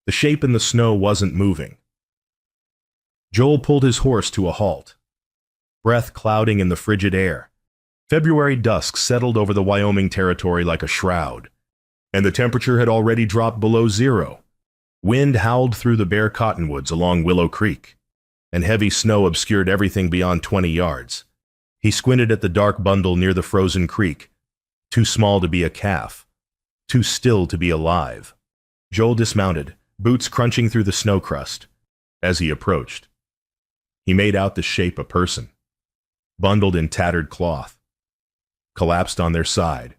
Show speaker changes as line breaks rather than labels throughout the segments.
The shape in the snow wasn't moving. Joel pulled his horse to a halt, breath clouding in the frigid air. February dusk settled over the Wyoming territory like a shroud, and the temperature had already dropped below zero. Wind howled through the bare cottonwoods along Willow Creek, and heavy snow obscured everything beyond 20 yards. He squinted at the dark bundle near the frozen creek, too small to be a calf, too still to be alive. Joel dismounted, boots crunching through the snow crust. As he approached, he made out the shape of a person, bundled in tattered cloth, collapsed on their side.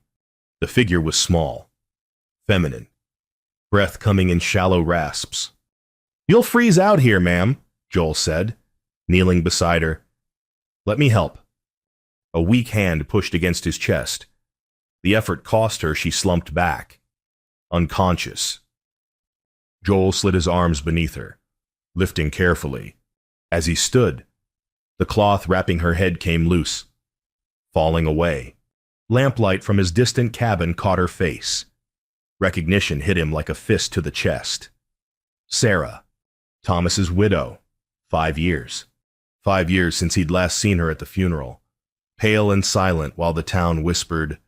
The figure was small, feminine, breath coming in shallow rasps. "You'll freeze out here, ma'am," Joel said, kneeling beside her. "Let me help." A weak hand pushed against his chest. The effort cost her. She slumped back, unconscious. Joel slid his arms beneath her, lifting carefully. As he stood, the cloth wrapping her head came loose, falling away. Lamplight from his distant cabin caught her face. Recognition hit him like a fist to the chest. Sarah, Thomas's widow. 5 years. 5 years since he'd last seen her at the funeral, pale and silent while the town whispered.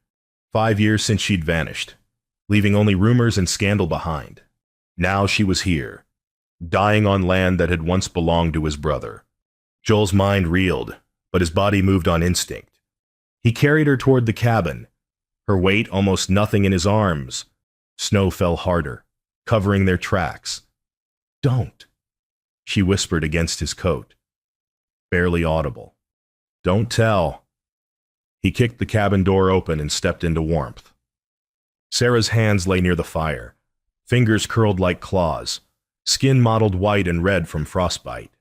5 years since she'd vanished, leaving only rumors and scandal behind. Now she was here, dying on land that had once belonged to his brother. Joel's mind reeled, but his body moved on instinct. He carried her toward the cabin, her weight almost nothing in his arms. Snow fell harder, covering their tracks. "Don't," she whispered against his coat, barely audible. "Don't tell." He kicked the cabin door open and stepped into warmth. Sarah's hands lay near the fire, fingers curled like claws, skin mottled white and red from frostbite.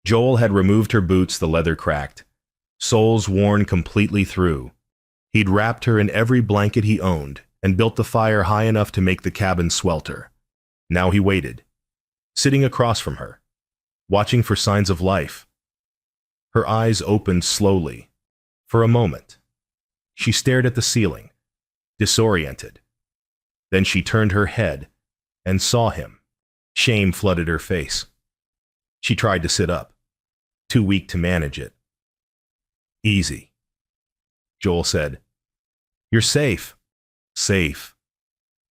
Joel had removed her boots, the leather cracked, soles worn completely through. He'd wrapped her in every blanket he owned and built the fire high enough to make the cabin swelter. Now he waited, sitting across from her, watching for signs of life. Her eyes opened slowly. For a moment, she stared at the ceiling, disoriented. Then she turned her head and saw him. Shame flooded her face. She tried to sit up, too weak to manage it. "Easy," Joel said. "You're safe." "Safe."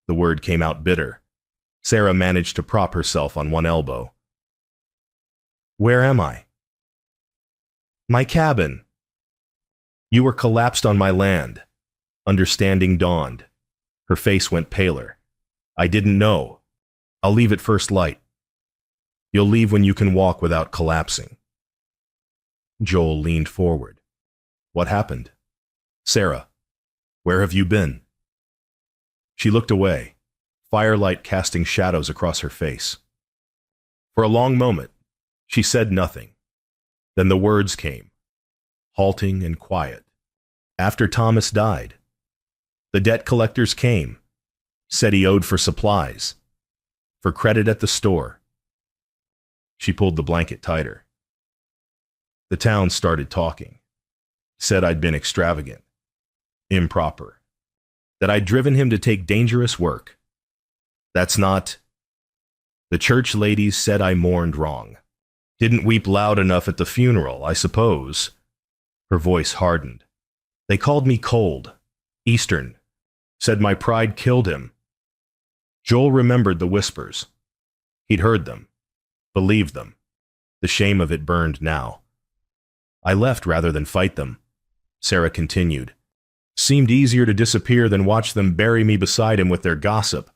The word came out bitter. Sarah managed to prop herself on one elbow. "Where am I?" "My cabin." "You were collapsed on my land." Understanding dawned. Her face went paler. "I didn't know. I'll leave at first light." "You'll leave when you can walk without collapsing." Joel leaned forward. "What happened?" "Sarah, where have you been?" She looked away, firelight casting shadows across her face. For a long moment, she said nothing. Then the words came, halting and quiet. "After Thomas died, the debt collectors came, said he owed for supplies, for credit at the store." She pulled the blanket tighter. "The town started talking, said I'd been extravagant, improper, that I'd driven him to take dangerous work. That's not. The church ladies said I mourned wrong. Didn't weep loud enough at the funeral, I suppose." Her voice hardened. "They called me cold, Eastern, said my pride killed him." Joel remembered the whispers. He'd heard them, believed them. The shame of it burned now. "I left rather than fight them," Sarah continued. "Seemed easier to disappear than watch them bury me beside him with their gossip.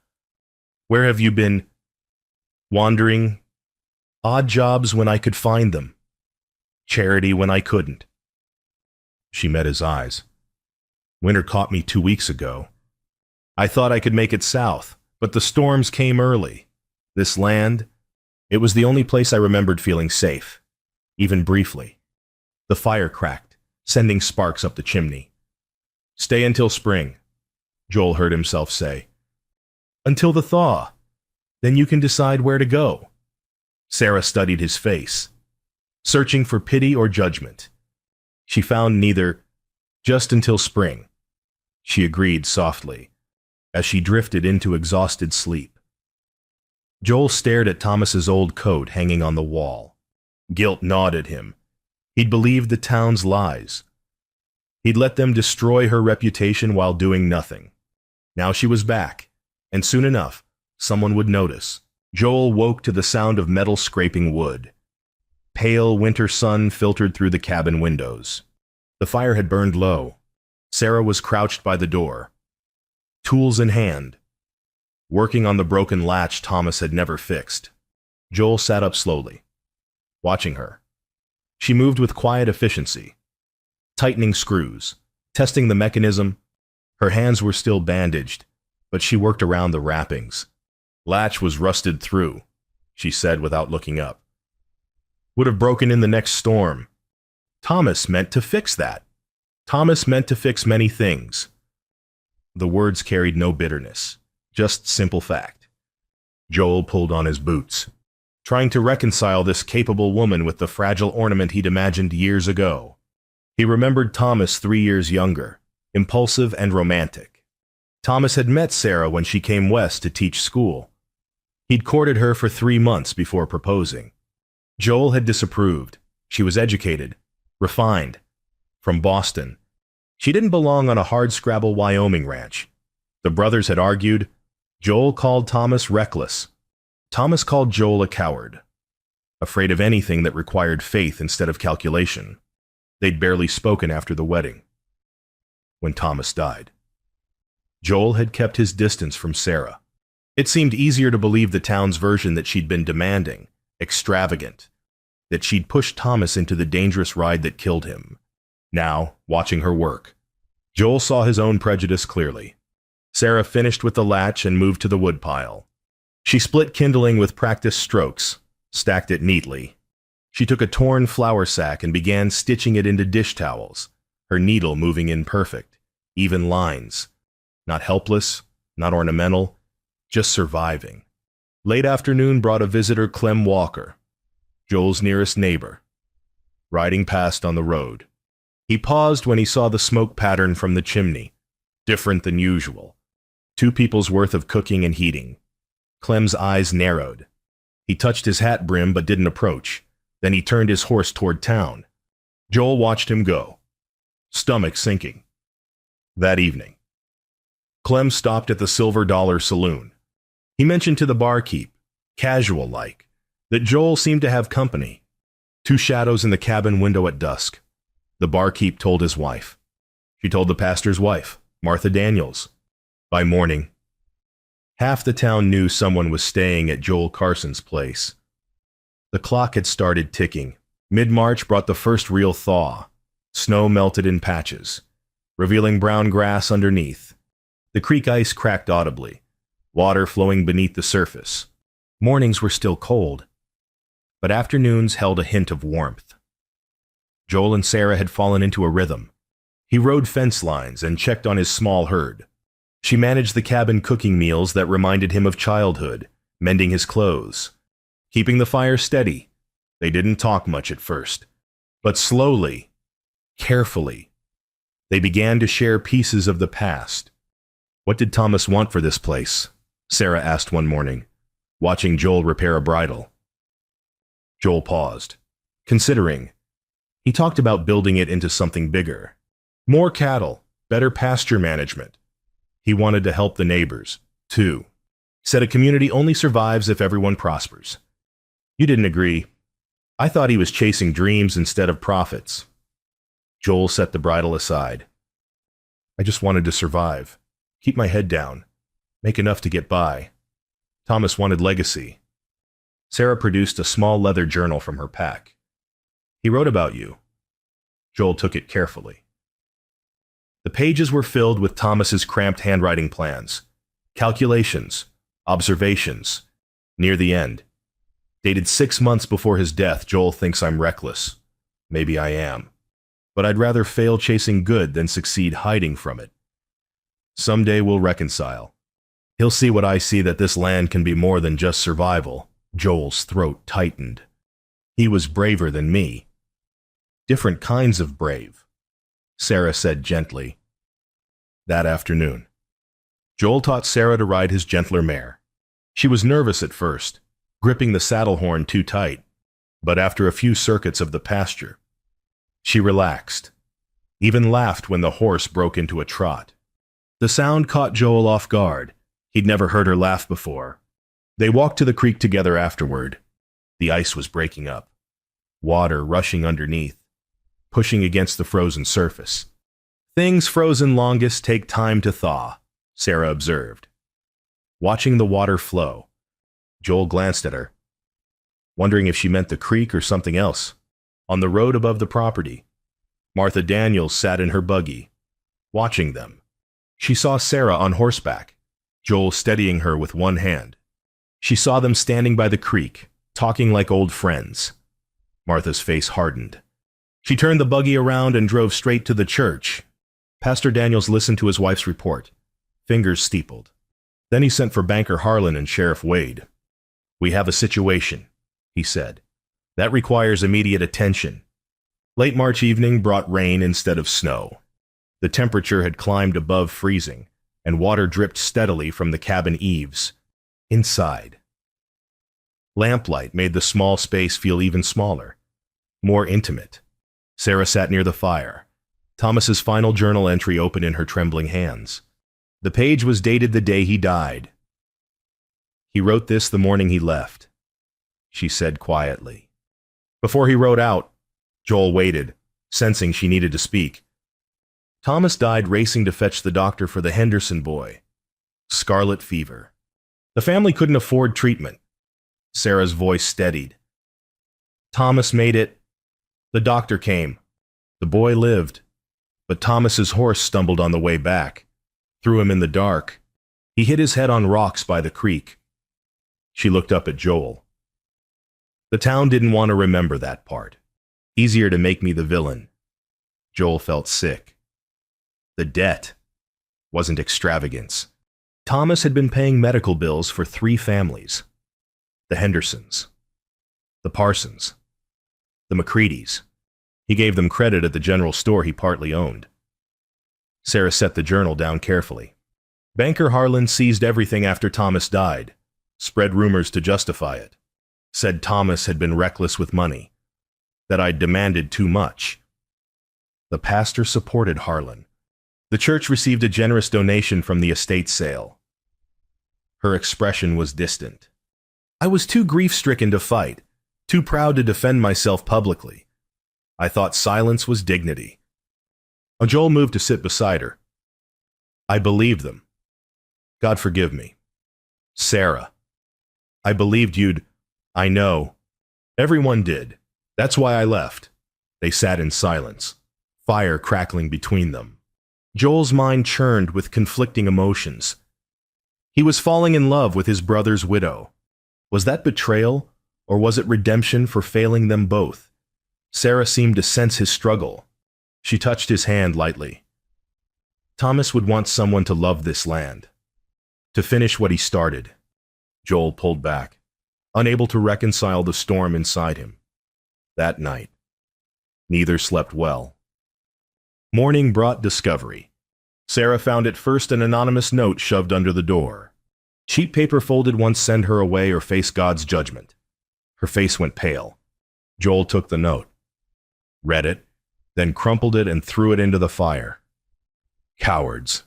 Where have you been?" "Wandering. Odd jobs when I could find them. Charity when I couldn't." She met his eyes. "Winter caught me 2 weeks ago. I thought I could make it south, but the storms came early. This land, it was the only place I remembered feeling safe, even briefly." The fire cracked, sending sparks up the chimney. "Stay until spring," Joel heard himself say. "Until the thaw. Then you can decide where to go." Sarah studied his face, searching for pity or judgment. She found neither. "Just until spring," she agreed softly, as she drifted into exhausted sleep. Joel stared at Thomas's old coat hanging on the wall. Guilt gnawed at him. He'd believed the town's lies. He'd let them destroy her reputation while doing nothing. Now she was back, and soon enough, someone would notice. Joel woke to the sound of metal scraping wood. Pale winter sun filtered through the cabin windows. The fire had burned low. Sarah was crouched by the door, tools in hand, working on the broken latch Thomas had never fixed. Joel sat up slowly, watching her. She moved with quiet efficiency, tightening screws, testing the mechanism. Her hands were still bandaged, but she worked around the wrappings. Latch was rusted through, she said without looking up. Would have broken in the next storm. Thomas meant to fix that. Thomas meant to fix many things. The words carried no bitterness, just simple fact. Joel pulled on his boots, trying to reconcile this capable woman with the fragile ornament he'd imagined years ago. He remembered Thomas 3 years younger, impulsive and romantic. Thomas had met Sarah when she came west to teach school. He'd courted her for 3 months before proposing. Joel had disapproved. She was educated, refined, from Boston. She didn't belong on a hardscrabble Wyoming ranch. The brothers had argued. Joel called Thomas reckless. Thomas called Joel a coward, afraid of anything that required faith instead of calculation. They'd barely spoken after the wedding, when Thomas died. Joel had kept his distance from Sarah. It seemed easier to believe the town's version that she'd been demanding, extravagant, that she'd pushed Thomas into the dangerous ride that killed him. Now, watching her work, Joel saw his own prejudice clearly. Sarah finished with the latch and moved to the woodpile. She split kindling with practiced strokes, stacked it neatly. She took a torn flour sack and began stitching it into dish towels, her needle moving in perfect, even lines. Not helpless, not ornamental, just surviving. Late afternoon brought a visitor, Clem Walker, Joel's nearest neighbor, riding past on the road. He paused when he saw the smoke pattern from the chimney, different than usual. 2 people's worth of cooking and heating. Clem's eyes narrowed. He touched his hat brim but didn't approach. Then he turned his horse toward town. Joel watched him go, stomach sinking. That evening, Clem stopped at the Silver Dollar Saloon. He mentioned to the barkeep, casual-like, that Joel seemed to have company. 2 shadows in the cabin window at dusk. The barkeep told his wife. She told the pastor's wife, Martha Daniels. By morning, half the town knew someone was staying at Joel Carson's place. The clock had started ticking. Mid-March brought the first real thaw. Snow melted in patches, revealing brown grass underneath. The creek ice cracked audibly, water flowing beneath the surface. Mornings were still cold, but afternoons held a hint of warmth. Joel and Sarah had fallen into a rhythm. He rode fence lines and checked on his small herd. She managed the cabin cooking meals that reminded him of childhood, mending his clothes, keeping the fire steady. They didn't talk much at first, but slowly, carefully, they began to share pieces of the past. What did Thomas want for this place? Sarah asked one morning, watching Joel repair a bridle. Joel paused, considering. He talked about building it into something bigger. More cattle, better pasture management. He wanted to help the neighbors, too. Said a community only survives if everyone prospers. You didn't agree. I thought he was chasing dreams instead of profits. Joel set the bridle aside. I just wanted to survive, keep my head down, make enough to get by. Thomas wanted legacy. Sarah produced a small leather journal from her pack. He wrote about you. Joel took it carefully. The pages were filled with Thomas's cramped handwriting plans, calculations, observations. Near the end, dated 6 months before his death, Joel thinks I'm reckless. Maybe I am. But I'd rather fail chasing good than succeed hiding from it. Someday we'll reconcile. He'll see what I see, that this land can be more than just survival. Joel's throat tightened. He was braver than me. Different kinds of brave, Sarah said gently. That afternoon, Joel taught Sarah to ride his gentler mare. She was nervous at first, gripping the saddle horn too tight, but after a few circuits of the pasture, she relaxed, even laughed when the horse broke into a trot. The sound caught Joel off guard. He'd never heard her laugh before. They walked to the creek together afterward. The ice was breaking up, water rushing underneath, pushing against the frozen surface. Things frozen longest take time to thaw, Sarah observed. Watching the water flow, Joel glanced at her, wondering if she meant the creek or something else. On the road above the property, Martha Daniels sat in her buggy, watching them. She saw Sarah on horseback, Joel steadying her with one hand. She saw them standing by the creek, talking like old friends. Martha's face hardened. She turned the buggy around and drove straight to the church. Pastor Daniels listened to his wife's report, fingers steepled. Then he sent for Banker Harlan and Sheriff Wade. "We have a situation," he said. "That requires immediate attention." Late March evening brought rain instead of snow. The temperature had climbed above freezing, and water dripped steadily from the cabin eaves. Inside, lamplight made the small space feel even smaller, more intimate. Sarah sat near the fire, Thomas's final journal entry open in her trembling hands. The page was dated the day he died. "He wrote this the morning he left," she said quietly. Before he wrote out, Joel waited, sensing she needed to speak. "Thomas died racing to fetch the doctor for the Henderson boy. Scarlet fever. The family couldn't afford treatment." Sarah's voice steadied. "Thomas made it. The doctor came. The boy lived. But Thomas's horse stumbled on the way back. Threw him in the dark. He hit his head on rocks by the creek." She looked up at Joel. "The town didn't want to remember that part. Easier to make me the villain." Joel felt sick. The debt wasn't extravagance. Thomas had been paying medical bills for 3 families. The Hendersons, the Parsons, the McCreadys. He gave them credit at the general store he partly owned. Sarah set the journal down carefully. Banker Harlan seized everything after Thomas died, spread rumors to justify it, said Thomas had been reckless with money, that I'd demanded too much. The pastor supported Harlan. The church received a generous donation from the estate sale. Her expression was distant. "I was too grief-stricken to fight, too proud to defend myself publicly. I thought silence was dignity." Joel moved to sit beside her. "I believed them. God forgive me. Sarah, I believed you'd. I know. Everyone did. That's why I left." They sat in silence, fire crackling between them. Joel's mind churned with conflicting emotions. He was falling in love with his brother's widow. Was that betrayal, or was it redemption for failing them both? Sarah seemed to sense his struggle. She touched his hand lightly. Thomas would want someone to love this land, to finish what he started. Joel pulled back, unable to reconcile the storm inside him. That night, neither slept well. Morning brought discovery. Sarah found at first an anonymous note shoved under the door. Cheap paper folded once send her away or face God's judgment. Her face went pale. Joel took the note, read it, then crumpled it and threw it into the fire. "Cowards,"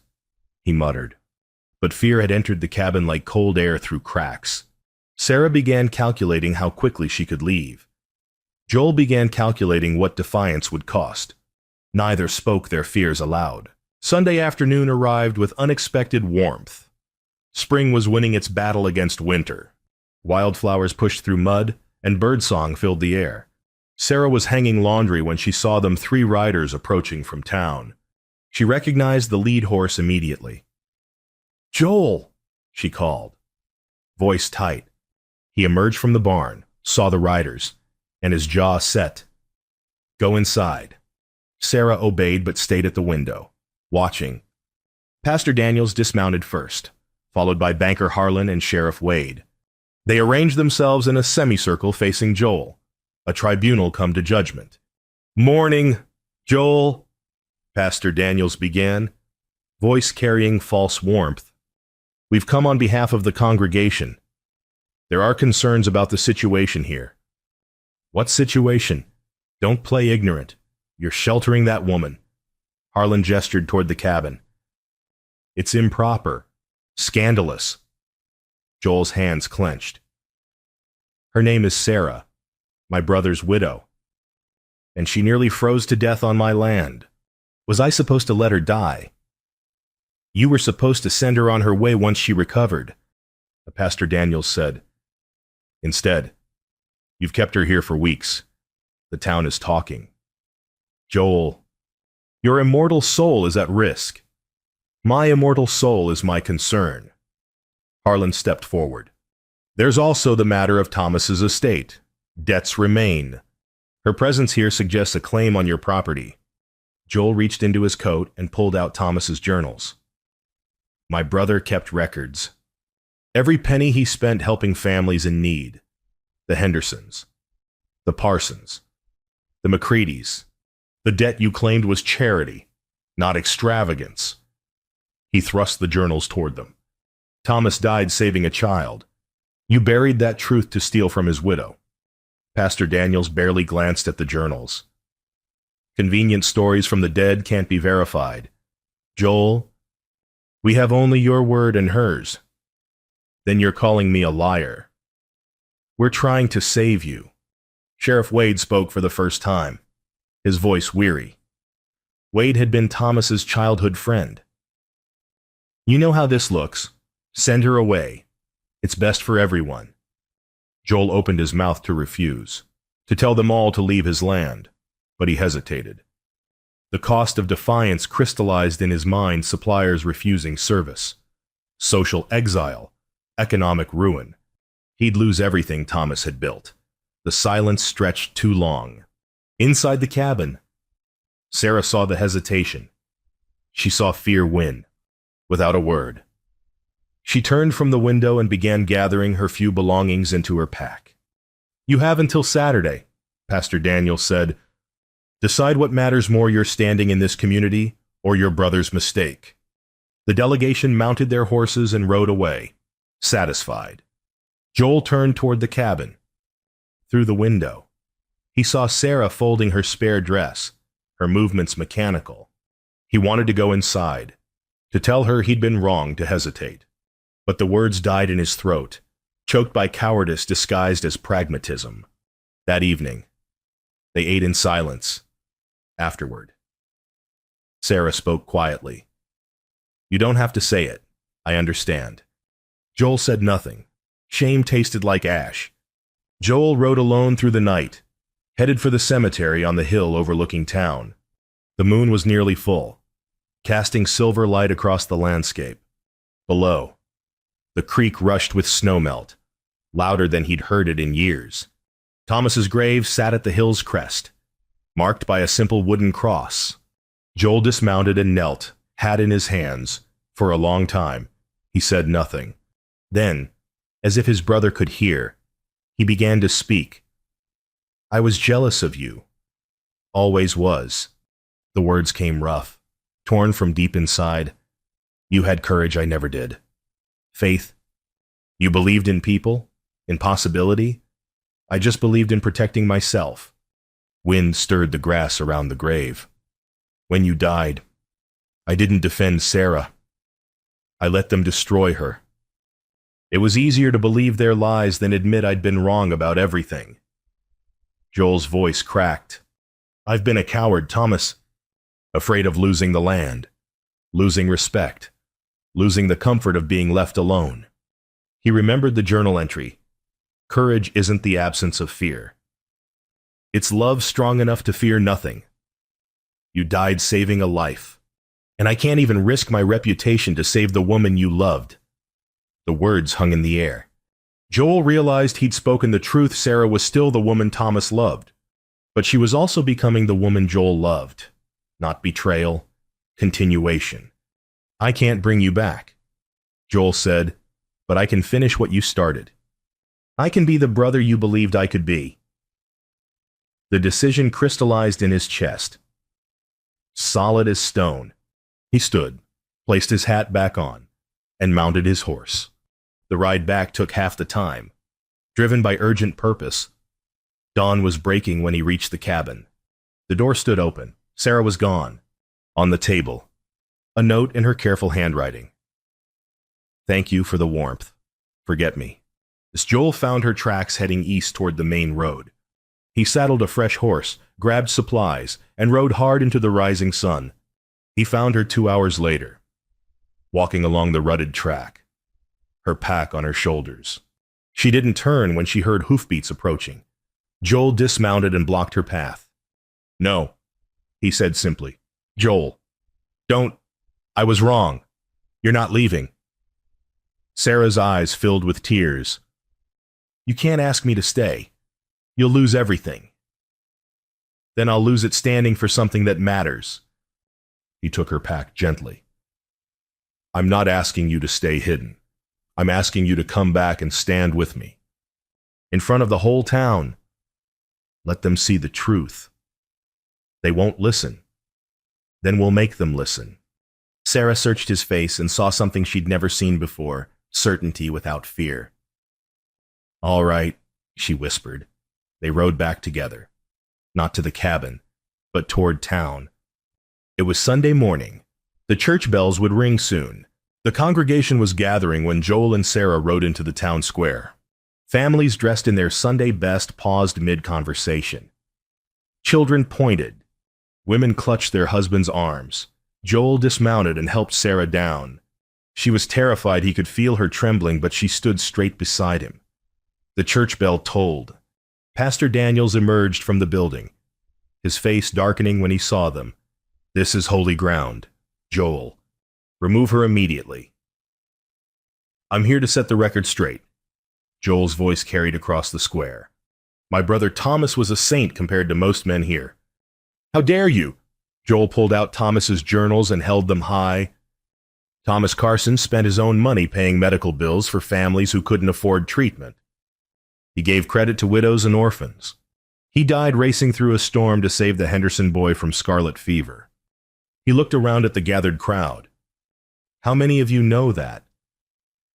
he muttered. But fear had entered the cabin like cold air through cracks. Sarah began calculating how quickly she could leave. Joel began calculating what defiance would cost. Neither spoke their fears aloud. Sunday afternoon arrived with unexpected warmth. Spring was winning its battle against winter. Wildflowers pushed through mud, and birdsong filled the air. Sarah was hanging laundry when she saw them 3 riders approaching from town. She recognized the lead horse immediately. "Joel!" she called, voice tight. He emerged from the barn, saw the riders, and his jaw set. "Go inside." Sarah obeyed but stayed at the window, watching. Pastor Daniels dismounted first, followed by Banker Harlan and Sheriff Wade. They arranged themselves in a semicircle facing Joel, a tribunal come to judgment. "Morning, Joel," Pastor Daniels began, voice carrying false warmth. "We've come on behalf of the congregation. There are concerns about the situation here. What situation? Don't play ignorant. You're sheltering that woman. Harlan gestured toward the cabin. It's improper. Scandalous. Joel's hands clenched. Her name is Sarah, my brother's widow. And she nearly froze to death on my land. Was I supposed to let her die? You were supposed to send her on her way once she recovered, Pastor Daniels said. Instead, you've kept her here for weeks. The town is talking. Joel, your immortal soul is at risk. My immortal soul is my concern. Harlan stepped forward. There's also the matter of Thomas's estate. Debts remain. Her presence here suggests a claim on your property. Joel reached into his coat and pulled out Thomas's journals. My brother kept records. Every penny he spent helping families in need. The Hendersons. The Parsons. The McCreadys. The debt you claimed was charity, not extravagance. He thrust the journals toward them. Thomas died saving a child. You buried that truth to steal from his widow. Pastor Daniels barely glanced at the journals. Convenient stories from the dead can't be verified. Joel, we have only your word and hers. Then you're calling me a liar. We're trying to save you. Sheriff Wade spoke for the first time, his voice weary. Wade had been Thomas's childhood friend. You know how this looks. Send her away. It's best for everyone. Joel opened his mouth to refuse, to tell them all to leave his land, but he hesitated. The cost of defiance crystallized in his mind, suppliers refusing service. Social exile, economic ruin. He'd lose everything Thomas had built. The silence stretched too long. Inside the cabin, Sarah saw the hesitation. She saw fear win, without a word. She turned from the window and began gathering her few belongings into her pack. You have until Saturday, Pastor Daniel said. Decide what matters more, your standing in this community or your brother's mistake. The delegation mounted their horses and rode away, satisfied. Joel turned toward the cabin. Through the window, he saw Sarah folding her spare dress, her movements mechanical. He wanted to go inside, to tell her he'd been wrong to hesitate. But the words died in his throat, choked by cowardice disguised as pragmatism. That evening, they ate in silence. Afterward, Sarah spoke quietly. You don't have to say it. I understand. Joel said nothing. Shame tasted like ash. Joel rode alone through the night, headed for the cemetery on the hill overlooking town. The moon was nearly full, casting silver light across the landscape. Below, the creek rushed with snowmelt, louder than he'd heard it in years. Thomas's grave sat at the hill's crest, marked by a simple wooden cross. Joel dismounted and knelt, hat in his hands. For a long time, he said nothing. Then, as if his brother could hear, he began to speak. I was jealous of you. Always was. The words came rough, torn from deep inside. You had courage I never did. Faith. You believed in people, in possibility. I just believed in protecting myself. Wind stirred the grass around the grave. When you died, I didn't defend Sarah. I let them destroy her. It was easier to believe their lies than admit I'd been wrong about everything. Joel's voice cracked. I've been a coward, Thomas. Afraid of losing the land, losing respect, losing the comfort of being left alone. He remembered the journal entry. Courage isn't the absence of fear. It's love strong enough to fear nothing. You died saving a life, and I can't even risk my reputation to save the woman you loved. The words hung in the air. Joel realized he'd spoken the truth. Sarah was still the woman Thomas loved, but she was also becoming the woman Joel loved. Not betrayal, continuation. I can't bring you back, Joel said, but I can finish what you started. I can be the brother you believed I could be. The decision crystallized in his chest. Solid as stone. He stood, placed his hat back on, and mounted his horse. The ride back took half the time, Driven by urgent purpose, dawn was breaking when he reached the cabin. The door stood open. Sarah was gone. On the table, a note in her careful handwriting. Thank you for the warmth. Forget me. As Joel found her tracks heading east toward the main road, he saddled a fresh horse, grabbed supplies, and rode hard into the rising sun. He found her 2 hours later, walking along the rutted track, her pack on her shoulders. She didn't turn when she heard hoofbeats approaching. Joel dismounted and blocked her path. No, he said simply. Joel, don't. I was wrong. You're not leaving. Sarah's eyes filled with tears. You can't ask me to stay. You'll lose everything. Then I'll lose it standing for something that matters. He took her pack gently. I'm not asking you to stay hidden. I'm asking you to come back and stand with me. In front of the whole town. Let them see the truth. They won't listen. Then we'll make them listen. Sarah searched his face and saw something she'd never seen before, certainty without fear. All right, she whispered. They rode back together. Not to the cabin, but toward town. It was Sunday morning. The church bells would ring soon. The congregation was gathering when Joel and Sarah rode into the town square. Families dressed in their Sunday best paused mid-conversation. Children pointed. Women clutched their husbands' arms. Joel dismounted and helped Sarah down. She was terrified he could feel her trembling, but she stood straight beside him. The church bell tolled. Pastor Daniels emerged from the building, his face darkening when he saw them. This is holy ground, Joel. Remove her immediately. I'm here to set the record straight. Joel's voice carried across the square. My brother Thomas was a saint compared to most men here. How dare you? Joel pulled out Thomas's journals and held them high. Thomas Carson spent his own money paying medical bills for families who couldn't afford treatment. He gave credit to widows and orphans. He died racing through a storm to save the Henderson boy from scarlet fever. He looked around at the gathered crowd. How many of you know that?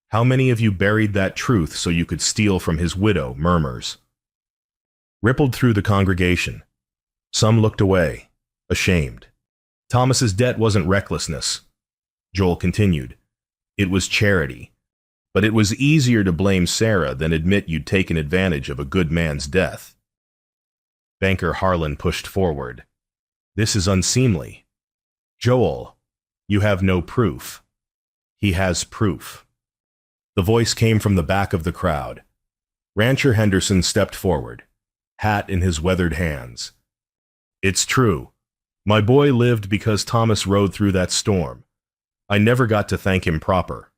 How many of you buried that truth so you could steal from his widow? Murmurs rippled through the congregation. Some looked away, ashamed. Thomas's debt wasn't recklessness. Joel continued. It was charity. But it was easier to blame Sarah than admit you'd taken advantage of a good man's death. Banker Harlan pushed forward. This is unseemly. Joel, you have no proof. He has proof. The voice came from the back of the crowd. Rancher Henderson stepped forward, hat in his weathered hands. It's true. My boy lived because Thomas rode through that storm. I never got to thank him proper.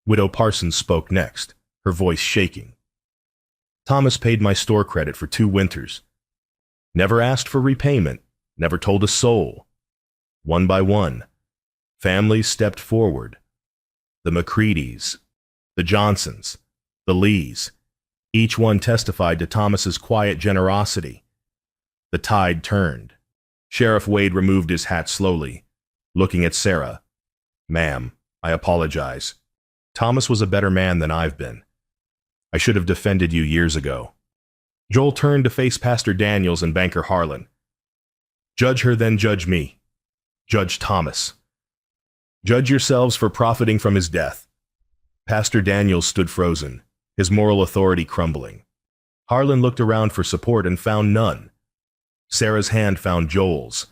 Widow Parsons spoke next, her voice shaking. Thomas paid my store credit for 2 winters. Never asked for repayment, never told a soul. One by one, families stepped forward. The McCreadys, the Johnsons, the Lees, each one testified to Thomas's quiet generosity. The tide turned. Sheriff Wade removed his hat slowly, looking at Sarah. Ma'am, I apologize. Thomas was a better man than I've been. I should have defended you years ago. Joel turned to face Pastor Daniels and Banker Harlan. Judge her, then judge me. Judge Thomas. Judge yourselves for profiting from his death. Pastor Daniels stood frozen, his moral authority crumbling. Harlan looked around for support and found none. Sarah's hand found Joel's.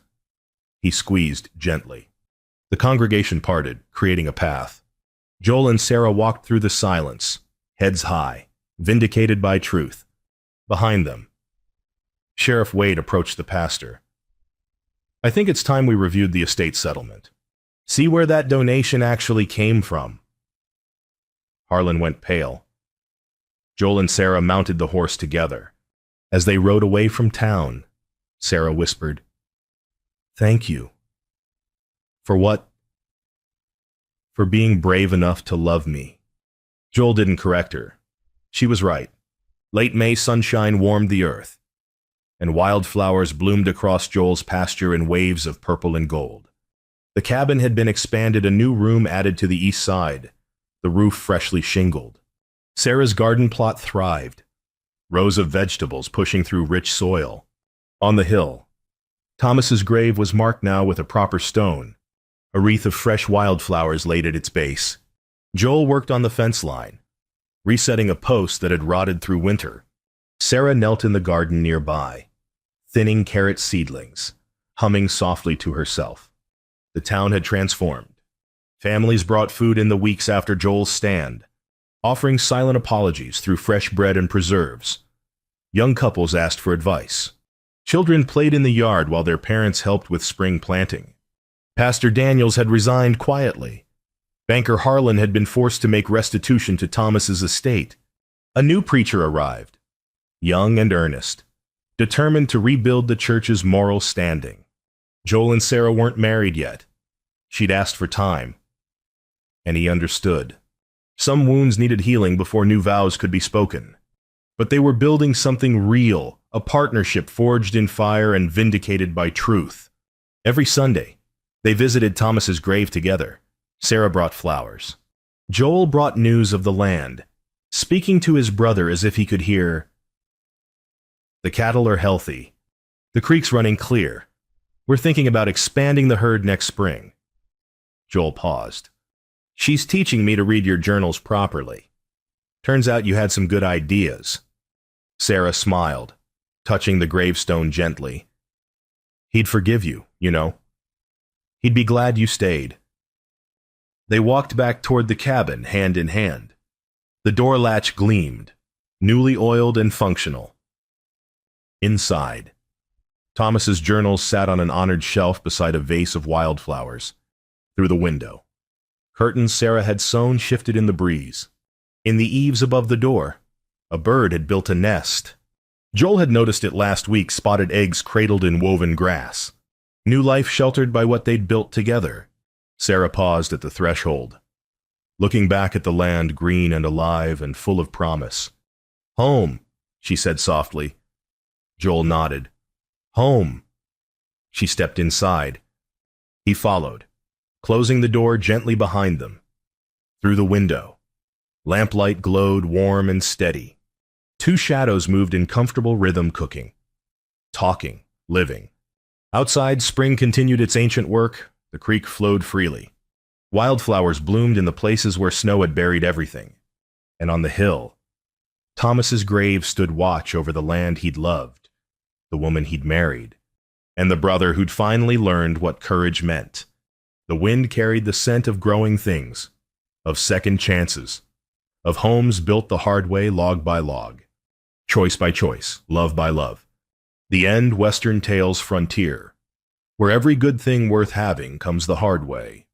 He squeezed gently. The congregation parted, creating a path. Joel and Sarah walked through the silence, heads high, vindicated by truth. Behind them, Sheriff Wade approached the pastor. I think it's time we reviewed the estate settlement. See where that donation actually came from. Harlan went pale. Joel and Sarah mounted the horse together. As they rode away from town, Sarah whispered, Thank you. For what? For being brave enough to love me. Joel didn't correct her. She was right. Late May sunshine warmed the earth, and wildflowers bloomed across Joel's pasture in waves of purple and gold. The cabin had been expanded, a new room added to the east side, the roof freshly shingled. Sarah's garden plot thrived, rows of vegetables pushing through rich soil. On the hill, Thomas's grave was marked now with a proper stone, a wreath of fresh wildflowers laid at its base. Joel worked on the fence line, resetting a post that had rotted through winter. Sarah knelt in the garden nearby, thinning carrot seedlings, humming softly to herself. The town had transformed. Families brought food in the weeks after Joel's stand, offering silent apologies through fresh bread and preserves. Young couples asked for advice. Children played in the yard while their parents helped with spring planting. Pastor Daniels had resigned quietly. Banker Harlan had been forced to make restitution to Thomas's estate. A new preacher arrived, young and earnest, determined to rebuild the church's moral standing. Joel and Sarah weren't married yet. She'd asked for time, and he understood. Some wounds needed healing before new vows could be spoken. But they were building something real, a partnership forged in fire and vindicated by truth. Every Sunday, they visited Thomas's grave together. Sarah brought flowers. Joel brought news of the land, speaking to his brother as if he could hear, "The cattle are healthy. The creek's running clear. We're thinking about expanding the herd next spring." Joel paused. "She's teaching me to read your journals properly. Turns out you had some good ideas." Sarah smiled, touching the gravestone gently. "He'd forgive you, you know. He'd be glad you stayed." They walked back toward the cabin, hand in hand. The door latch gleamed, newly oiled and functional. Inside, Thomas's journals sat on an honored shelf beside a vase of wildflowers. Through the window, curtains Sarah had sewn shifted in the breeze. In the eaves above the door, a bird had built a nest. Joel had noticed it last week, spotted eggs cradled in woven grass. New life sheltered by what they'd built together. Sarah paused at the threshold, looking back at the land green and alive and full of promise. "Home," she said softly. Joel nodded. "Home." She stepped inside. He followed, closing the door gently behind them. Through the window, lamplight glowed warm and steady. Two shadows moved in comfortable rhythm, cooking, talking, living. Outside, spring continued its ancient work. The creek flowed freely. Wildflowers bloomed in the places where snow had buried everything. And on the hill, Thomas's grave stood watch over the land he'd loved, the woman he'd married, and the brother who'd finally learned what courage meant. The wind carried the scent of growing things, of second chances, of homes built the hard way, log by log, choice by choice, love by love. The end, Western Tales frontier, where every good thing worth having comes the hard way.